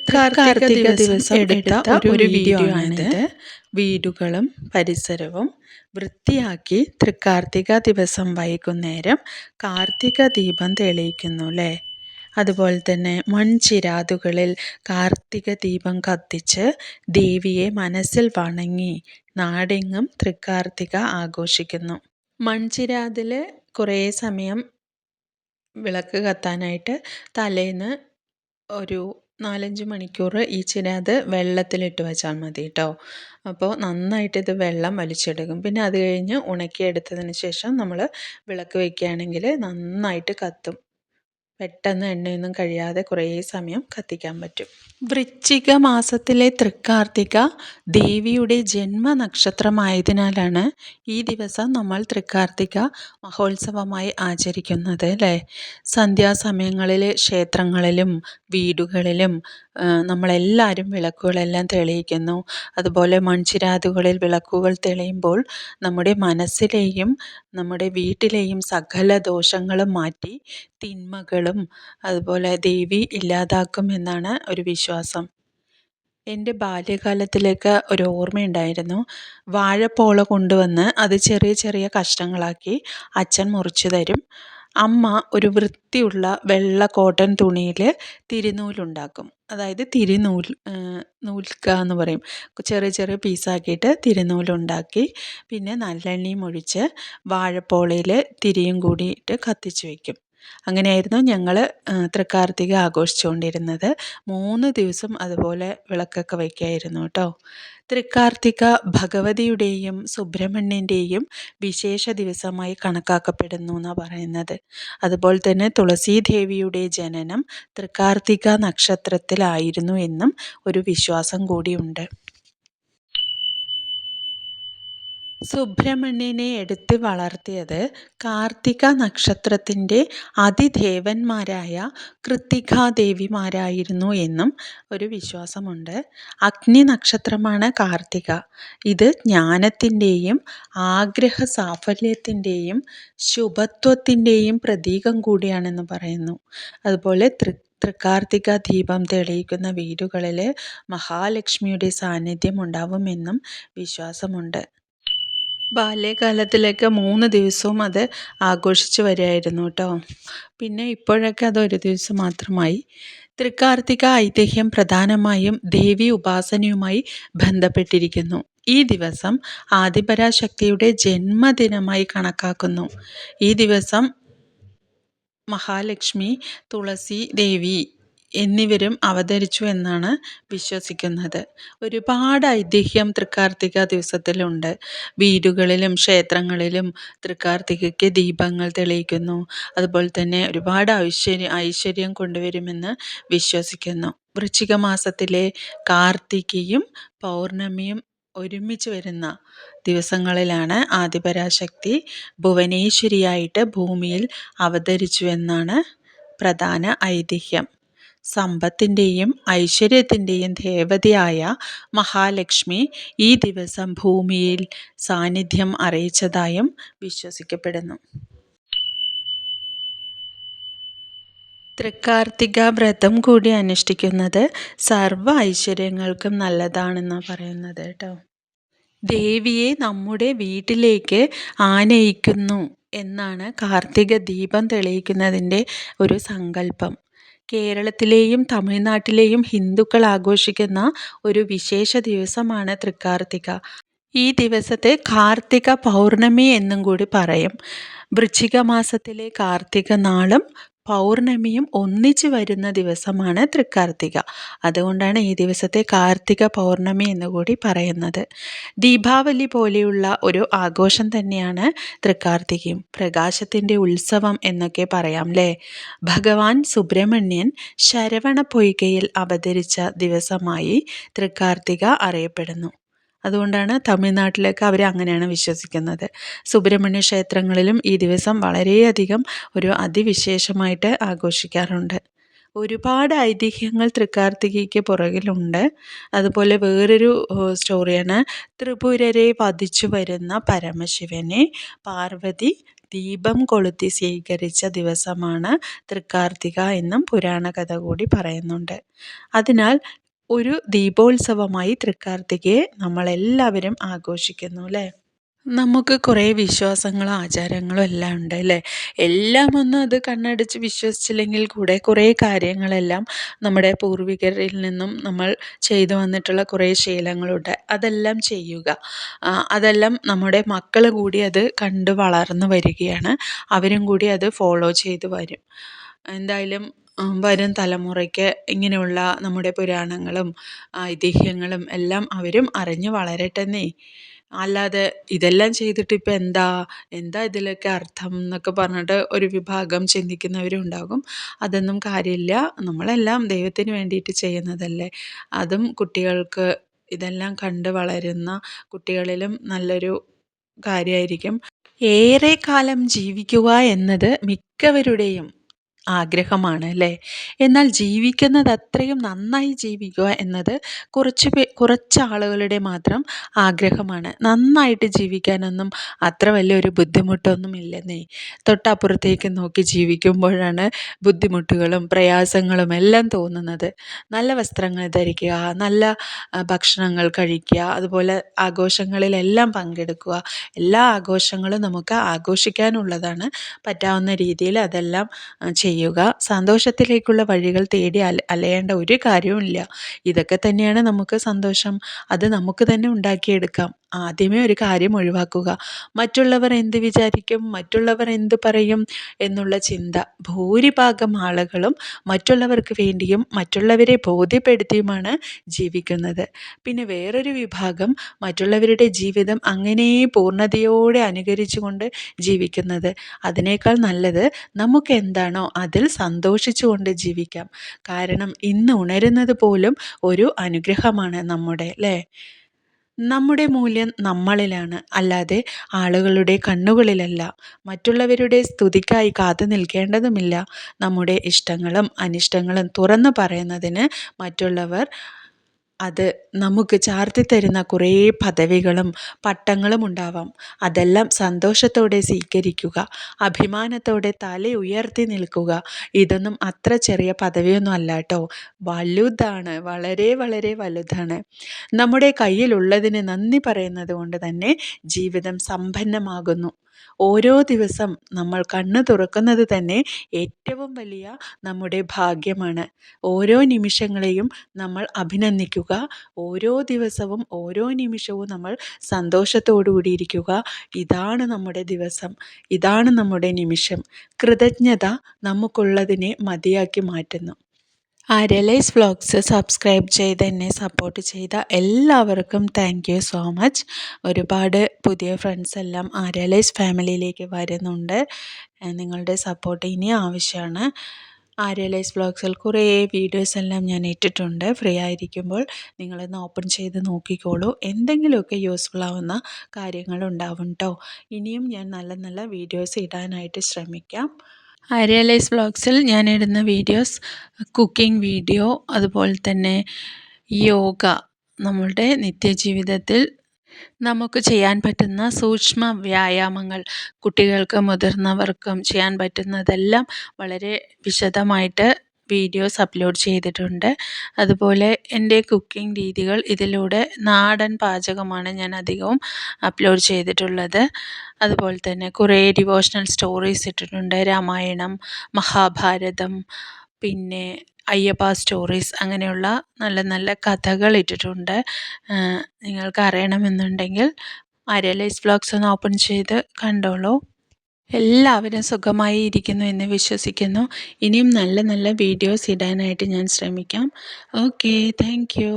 തൃക്കാർത്തിക ദിവസം എടുത്ത ഒരു വീഡിയോ ആണിത്. വീടുകളും പരിസരവും വൃത്തിയാക്കി തൃക്കാർത്തിക ദിവസം വൈകുന്നേരം കാർത്തിക ദീപം തെളിയിക്കുന്നു അല്ലേ. അതുപോലെ തന്നെ മൺചിരാതുകളിൽ കാർത്തിക ദീപം കത്തിച്ച് ദേവിയെ മനസ്സിൽ വണങ്ങി നാടെങ്ങും തൃക്കാർത്തിക ആഘോഷിക്കുന്നു. മൺചിരാതിൽ കുറേ സമയം വിളക്ക് കത്താനായിട്ട് തലേന്ന് ഒരു 4-5 മണിക്കൂർ ഈ ചിരാത് വെള്ളത്തിലിട്ട് വെച്ചാൽ മതി കേട്ടോ. അപ്പോൾ നന്നായിട്ട് ഇത് വെള്ളം വലിച്ചെടുക്കും. പിന്നെ അത് കഴിഞ്ഞ് ഉണക്കിയെടുത്തതിന് ശേഷം നമ്മൾ വിളക്ക് വയ്ക്കുകയാണെങ്കിൽ നന്നായിട്ട് കത്തും. പെട്ടെന്ന് എണ്ണയൊന്നും കഴിയാതെ കുറേ സമയം കത്തിക്കാൻ പറ്റും. വൃശ്ചിക മാസത്തിലെ തൃക്കാർത്തിക ദേവിയുടെ ജന്മനക്ഷത്രമായതിനാലാണ് ഈ ദിവസം നമ്മൾ തൃക്കാർത്തിക മഹോത്സവമായി ആചരിക്കുന്നത് അല്ലേ. സന്ധ്യാസമയങ്ങളിൽ ക്ഷേത്രങ്ങളിലും വീടുകളിലും നമ്മളെല്ലാവരും വിളക്കുകളെല്ലാം തെളിയിക്കുന്നു. അതുപോലെ മൺചിരാതുകളിൽ വിളക്കുകൾ തെളിയുമ്പോൾ നമ്മുടെ മനസ്സിലെയും നമ്മുടെ വീട്ടിലെയും സകല ദോഷങ്ങളും മാറ്റി തിന്മകളും അതുപോലെ ദേവി ഇല്ലാതാക്കും എന്നാണ് ഒരു വിശ്വാസം. എൻ്റെ ബാല്യകാലത്തിലേക്ക് ഒരു ഓർമ്മയുണ്ടായിരുന്നു. വാഴപ്പോള കൊണ്ടുവന്ന് അത് ചെറിയ ചെറിയ കഷ്ണങ്ങളാക്കി അച്ഛൻ മുറിച്ചു തരും. അമ്മ ഒരു വൃത്തിയുള്ള വെള്ള കോട്ടൺ തുണിയിൽ തിരുനൂലുണ്ടാക്കും. അതായത് നൂൽക്കുക എന്ന് പറയും. ചെറിയ ചെറിയ പീസാക്കിയിട്ട് തിരുനൂലുണ്ടാക്കി പിന്നെ നല്ലെണ്ണയും ഒഴിച്ച് വാഴപ്പോളയിൽ തിരിയും കൂടിയിട്ട് കത്തിച്ച് വയ്ക്കും. അങ്ങനെയായിരുന്നു ഞങ്ങൾ തൃക്കാർത്തിക ആഘോഷിച്ചുകൊണ്ടിരുന്നത്. 3 ദിവസം അതുപോലെ വിളക്കൊക്കെ വയ്ക്കായിരുന്നു കേട്ടോ. തൃക്കാർത്തിക ഭഗവതിയുടെയും സുബ്രഹ്മണ്യൻ്റെയും വിശേഷ ദിവസമായി കണക്കാക്കപ്പെടുന്നു എന്നാണ് പറയുന്നത്. അതുപോലെ തന്നെ തുളസീദേവിയുടെ ജനനം തൃക്കാർത്തിക നക്ഷത്രത്തിലായിരുന്നു എന്നും ഒരു വിശ്വാസം കൂടിയുണ്ട്. സുബ്രഹ്മണ്യനെ എടുത്ത് വളർത്തിയത് കാർത്തിക നക്ഷത്രത്തിൻ്റെ അതിദേവന്മാരായ കൃത്തികാദേവിമാരായിരുന്നു എന്നും ഒരു വിശ്വാസമുണ്ട്. അഗ്നി നക്ഷത്രമാണ് കാർത്തിക. ഇത് ജ്ഞാനത്തിൻ്റെയും ആഗ്രഹ സാഫല്യത്തിൻ്റെയും ശുഭത്വത്തിൻ്റെയും പ്രതീകം കൂടിയാണെന്ന് പറയുന്നു. അതുപോലെ തൃക്കാർത്തിക ദീപം തെളിയിക്കുന്ന വീടുകളിൽ മഹാലക്ഷ്മിയുടെ സാന്നിധ്യം ഉണ്ടാവുമെന്നും വിശ്വാസമുണ്ട്. ബാല്യകാലത്തിലേക്ക് 3 ദിവസവും അത് ആഘോഷിച്ച് വരികയായിരുന്നു കേട്ടോ. പിന്നെ ഇപ്പോഴൊക്കെ അത് ഒരു ദിവസം മാത്രമായി. തൃക്കാർത്തിക ഐതിഹ്യം പ്രധാനമായും ദേവി ഉപാസനയുമായി ബന്ധപ്പെട്ടിരിക്കുന്നു. ഈ ദിവസം ആദിപരാശക്തിയുടെ ജന്മദിനമായി കണക്കാക്കുന്നു. ഈ ദിവസം മഹാലക്ഷ്മി, തുളസി ദേവി എന്നിവരും അവതരിച്ചു എന്നാണ് വിശ്വസിക്കുന്നത്. ഒരുപാട് ഐതിഹ്യം തൃക്കാർത്തിക ദിവസത്തിലുണ്ട്. വീടുകളിലും ക്ഷേത്രങ്ങളിലും തൃക്കാർത്തികയ്ക്ക് ദീപങ്ങൾ തെളിയിക്കുന്നു. അതുപോലെ തന്നെ ഒരുപാട് ഐശ്വര്യം കൊണ്ടുവരുമെന്ന് വിശ്വസിക്കുന്നു. വൃശ്ചിക മാസത്തിലെ കാർത്തികയും പൗർണമിയും ഒരുമിച്ച് വരുന്ന ദിവസങ്ങളിലാണ് ആദിപരാശക്തി ഭുവനേശ്വരിയായിട്ട് ഭൂമിയിൽ അവതരിച്ചു എന്നാണ് പ്രധാന ഐതിഹ്യം. സമ്പത്തിൻ്റെയും ഐശ്വര്യത്തിൻ്റെയും ദേവതയായ മഹാലക്ഷ്മി ഈ ദിവസം ഭൂമിയിൽ സാന്നിധ്യം അറിയിച്ചതായും വിശ്വസിക്കപ്പെടുന്നു. തൃക്കാർത്തിക വ്രതം കൂടി അനുഷ്ഠിക്കുന്നത് സർവ്വ ഐശ്വര്യങ്ങൾക്കും നല്ലതാണെന്നാണ് പറയുന്നത് കേട്ടോ. ദേവിയെ നമ്മുടെ വീട്ടിലേക്ക് ആനയിക്കുന്നു എന്നാണ് കാർത്തിക ദീപം തെളിയിക്കുന്നതിൻ്റെ ഒരു സങ്കല്പം. കേരളത്തിലെയും തമിഴ്നാട്ടിലെയും ഹിന്ദുക്കൾ ആഘോഷിക്കുന്ന ഒരു വിശേഷ ദിവസമാണ് തൃക്കാർത്തിക. ഈ ദിവസത്തെ കാർത്തിക പൗർണമി എന്നും കൂടി പറയും. വൃശ്ചിക മാസത്തിലെ കാർത്തിക നാളും പൗർണമിയും ഒന്നിച്ച് വരുന്ന ദിവസമാണ് തൃക്കാർത്തിക. അതുകൊണ്ടാണ് ഈ ദിവസത്തെ കാർത്തിക പൗർണമി എന്നുകൂടി പറയുന്നത്. ദീപാവലി പോലെയുള്ള ഒരു ആഘോഷം തന്നെയാണ് തൃക്കാർത്തികയും. പ്രകാശത്തിൻ്റെ ഉത്സവം എന്നൊക്കെ പറയാം അല്ലേ. ഭഗവാൻ സുബ്രഹ്മണ്യൻ ശരവണ പൊയ്കയിൽ അവതരിച്ച ദിവസമായി തൃക്കാർത്തിക അറിയപ്പെടുന്നു. അതുകൊണ്ടാണ് തമിഴ്നാട്ടിലൊക്കെ അവർ അങ്ങനെയാണ് വിശ്വസിക്കുന്നത്. സുബ്രഹ്മണ്യ ക്ഷേത്രങ്ങളിലും ഈ ദിവസം വളരെയധികം ഒരു അതിവിശേഷമായിട്ട് ആഘോഷിക്കാറുണ്ട്. ഒരുപാട് ഐതിഹ്യങ്ങൾ തൃക്കാർത്തികയ്ക്ക് പുറകിലുണ്ട്. അതുപോലെ വേറൊരു സ്റ്റോറിയാണ് ത്രിപുരരെ വധിച്ചു വരുന്ന പരമശിവനെ പാർവതി ദീപം കൊളുത്തി സ്വീകരിച്ച ദിവസമാണ് തൃക്കാർത്തിക എന്നും പുരാണ കഥ കൂടി പറയുന്നുണ്ട്. അതിനാൽ ഒരു ദീപോത്സവമായി തൃക്കാർത്തികയെ നമ്മളെല്ലാവരും ആഘോഷിക്കുന്നു അല്ലേ? നമുക്ക് കുറേ വിശ്വാസങ്ങളും ആചാരങ്ങളും എല്ലാം ഉണ്ട് അല്ലേ? എല്ലാം ഒന്നും അത് കണ്ണടച്ച് വിശ്വസിച്ചില്ലെങ്കിൽ കൂടെ കുറേ കാര്യങ്ങളെല്ലാം നമ്മുടെ പൂർവികരിൽ നിന്നും നമ്മൾ ചെയ്തു വന്നിട്ടുള്ള കുറേ ശീലങ്ങളുണ്ട്. അതെല്ലാം ചെയ്യുക. അതെല്ലാം നമ്മുടെ മക്കൾ കൂടി അത് കണ്ട് വളർന്നു വരികയാണ്. അവരും കൂടി അത് ഫോളോ ചെയ്ത് വരും. എന്തായാലും വരും തലമുറയ്ക്ക് ഇങ്ങനെയുള്ള നമ്മുടെ പുരാണങ്ങളും ഐതിഹ്യങ്ങളും എല്ലാം അവരും അറിഞ്ഞ് വളരട്ടെന്നേ. അല്ലാതെ ഇതെല്ലാം ചെയ്തിട്ട് ഇപ്പം എന്താ ഇതിലൊക്കെ അർത്ഥം എന്നൊക്കെ പറഞ്ഞിട്ട് ഒരു വിഭാഗം ചിന്തിക്കുന്നവരും ഉണ്ടാകും. അതൊന്നും കാര്യമില്ല. നമ്മളെല്ലാം ദൈവത്തിന് വേണ്ടിയിട്ട് ചെയ്യുന്നതല്ലേ. അതും കുട്ടികൾക്ക് ഇതെല്ലാം കണ്ട് വളരുന്ന കുട്ടികളിലും നല്ലൊരു കാര്യമായിരിക്കും. ഏറെ കാലം ജീവിക്കുക എന്നത് മിക്കവരുടെയും ആഗ്രഹമാണ് അല്ലേ? എന്നാൽ ജീവിക്കുന്നത് അത്രയും നന്നായി ജീവിക്കുക എന്നത് കുറച്ചാളുകളുടെ മാത്രം ആഗ്രഹമാണ്. നന്നായിട്ട് ജീവിക്കാനൊന്നും അത്ര വലിയൊരു ബുദ്ധിമുട്ടൊന്നും ഇല്ലെന്നേ. തൊട്ടപ്പുറത്തേക്ക് നോക്കി ജീവിക്കുമ്പോഴാണ് ബുദ്ധിമുട്ടുകളും പ്രയാസങ്ങളും എല്ലാം തോന്നുന്നത്. നല്ല വസ്ത്രങ്ങൾ ധരിക്കുക, നല്ല ഭക്ഷണങ്ങൾ കഴിക്കുക, അതുപോലെ ആഘോഷങ്ങളിലെല്ലാം പങ്കെടുക്കുക. എല്ലാ ആഘോഷങ്ങളും നമുക്ക് ആഘോഷിക്കാനുള്ളതാണ്. പറ്റാവുന്ന രീതിയിൽ അതെല്ലാം ചെയ്യുക. സന്തോഷത്തിലേക്കുള്ള വഴികൾ തേടി അലയേണ്ട ഒരു കാര്യവുമില്ല. ഇതൊക്കെ തന്നെയാണ് നമുക്ക് സന്തോഷം. അത് നമുക്ക് തന്നെ ഉണ്ടാക്കിയെടുക്കാം. ആദ്യമേ ഒരു കാര്യം ഒഴിവാക്കുക. മറ്റുള്ളവർ എന്ത് വിചാരിക്കും, മറ്റുള്ളവർ എന്ത് പറയും എന്നുള്ള ചിന്ത. ഭൂരിഭാഗം ആളുകളും മറ്റുള്ളവർക്ക് വേണ്ടിയും മറ്റുള്ളവരെ ബോധ്യപ്പെടുത്തിയുമാണ് ജീവിക്കുന്നത്. പിന്നെ വേറൊരു വിഭാഗം മറ്റുള്ളവരുടെ ജീവിതം അങ്ങനെ പൂർണ്ണതയോടെ അനുകരിച്ചുകൊണ്ട് ജീവിക്കുന്നത്. അതിനേക്കാൾ നല്ലത് നമുക്ക് എന്താണോ അതിൽ സന്തോഷിച്ചുകൊണ്ട് ജീവിക്കാം. കാരണം ഇന്ന് ഉണരുന്നത് പോലും ഒരു അനുഗ്രഹമാണ് അല്ലേ? നമ്മുടെ മൂല്യം നമ്മളിലാണ്, അല്ലാതെ ആളുകളുടെ കണ്ണുകളിലല്ല. മറ്റുള്ളവരുടെ സ്തുതിക്കായി കാത്തു നിൽക്കേണ്ടതുമില്ല. നമ്മുടെ ഇഷ്ടങ്ങളും അനിഷ്ടങ്ങളും തുറന്നു പറയുന്നതിന് മറ്റുള്ളവർ അത് നമുക്ക് ചാർത്തിത്തരുന്ന കുറേ പദവികളും പട്ടങ്ങളും ഉണ്ടാവാം. അതെല്ലാം സന്തോഷത്തോടെ സ്വീകരിക്കുക. അഭിമാനത്തോടെ തല ഉയർത്തി നിൽക്കുക. ഇതൊന്നും അത്ര ചെറിയ പദവിയൊന്നും അല്ല കേട്ടോ. വലുതാണ്, വളരെ വളരെ വലുതാണ്. നമ്മുടെ കയ്യിലുള്ളതിന് നന്ദി പറയുന്നത് കൊണ്ട് തന്നെ ജീവിതം സമ്പന്നമാകുന്നു. ഓരോ ദിവസം നമ്മൾ കണ്ണ് തുറക്കുന്നത് തന്നെ ഏറ്റവും വലിയ നമ്മുടെ ഭാഗ്യമാണ്. ഓരോ നിമിഷങ്ങളെയും നമ്മൾ അഭിനന്ദിക്കുക. ഓരോ ദിവസവും ഓരോ നിമിഷവും നമ്മൾ സന്തോഷത്തോടു കൂടി ഇരിക്കുക. ഇതാണ് നമ്മുടെ ദിവസം, ഇതാണ് നമ്മുടെ നിമിഷം. കൃതജ്ഞത നമുക്കുള്ളതിനെ മതിയാക്കി മാറ്റുന്നു. ആര്യലൈസ് വ്ളോഗ്സ് സബ്സ്ക്രൈബ് ചെയ്ത് എന്നെ സപ്പോർട്ട് ചെയ്ത എല്ലാവർക്കും താങ്ക് യു സോ മച്ച്. ഒരുപാട് പുതിയ ഫ്രണ്ട്സ് എല്ലാം ആര്യലൈസ് ഫാമിലിയിലേക്ക് വരുന്നുണ്ട്. നിങ്ങളുടെ സപ്പോർട്ട് ഇനി ആവശ്യമാണ്. ആര്യലൈസ് വ്ളോഗ്സിൽ കുറേ വീഡിയോസ് എല്ലാം ഞാൻ ഇട്ടിട്ടുണ്ട്. ഫ്രീ ആയിരിക്കുമ്പോൾ നിങ്ങളൊന്ന് ഓപ്പൺ ചെയ്ത് നോക്കിക്കോളൂ. എന്തെങ്കിലുമൊക്കെ യൂസ്ഫുൾ ആവുന്ന കാര്യങ്ങളുണ്ടാവും കേട്ടോ. ഇനിയും ഞാൻ നല്ല നല്ല വീഡിയോസ് ഇടാനായിട്ട് ശ്രമിക്കാം. ആര്യലൈസ് വ്ളോഗ്സിൽ ഞാനിടുന്ന വീഡിയോസ് കുക്കിംഗ് വീഡിയോ, അതുപോലെ തന്നെ യോഗ, നമ്മളുടെ നിത്യജീവിതത്തിൽ നമുക്ക് ചെയ്യാൻ പറ്റുന്ന സൂക്ഷ്മ വ്യായാമങ്ങൾ, കുട്ടികൾക്കും മുതിർന്നവർക്കും ചെയ്യാൻ പറ്റുന്നതെല്ലാം വളരെ വിശദമായിട്ട് വീഡിയോസ് അപ്ലോഡ് ചെയ്തിട്ടുണ്ട്. അതുപോലെ എൻ്റെ കുക്കിംഗ് രീതികൾ, ഇതിലൂടെ നാടൻ പാചകമാണ് ഞാൻ അധികവും അപ്ലോഡ് ചെയ്തിട്ടുള്ളത്. അതുപോലെ തന്നെ കുറേ ഡിവോഷണൽ സ്റ്റോറീസ് ഇട്ടിട്ടുണ്ട്. രാമായണം, മഹാഭാരതം, പിന്നെ അയ്യപ്പ സ്റ്റോറീസ്, അങ്ങനെയുള്ള നല്ല നല്ല കഥകൾ ഇട്ടിട്ടുണ്ട്. നിങ്ങൾക്ക് അറിയണമെന്നുണ്ടെങ്കിൽ ആര്യലൈസ് വ്ളോഗ്സ് ഒന്ന് ഓപ്പൺ ചെയ്ത് കണ്ടോളൂ. എല്ലാവരും സുഖമായി ഇരിക്കുന്നു എന്ന് വിശ്വസിക്കുന്നു. ഇനിയും നല്ല നല്ല വീഡിയോസ് ഇടാനായിട്ട് ഞാൻ ശ്രമിക്കാം. Okay, thank you.